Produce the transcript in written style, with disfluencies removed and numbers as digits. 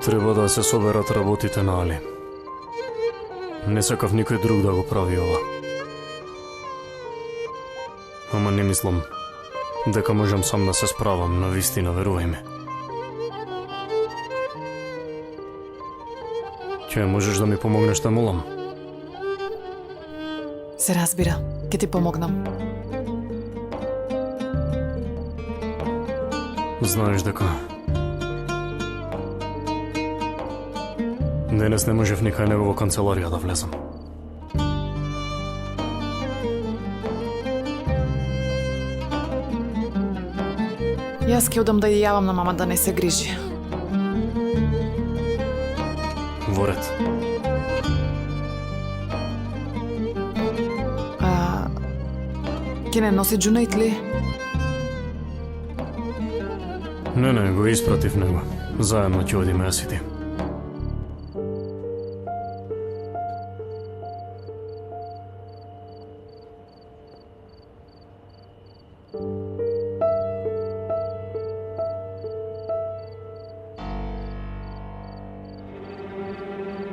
Треба да се соберат работите на Али. Не сакав никој друг да го прави ова. Ама не мислам дека можам сам да се справам, на вистина, верувај ми. Ќе можеш да ми помогнеш, те молам? Се разбира, ќе ти помогнам. Знаеш дека денес не можев ни кај него во канцеларија да влезам. Јас ќе одам да ја јавам на мама да не се грижи. Во ред. Ќе не носи Џунаид ли? Не, го испратив него. Заедно ќе одиме јас и ти.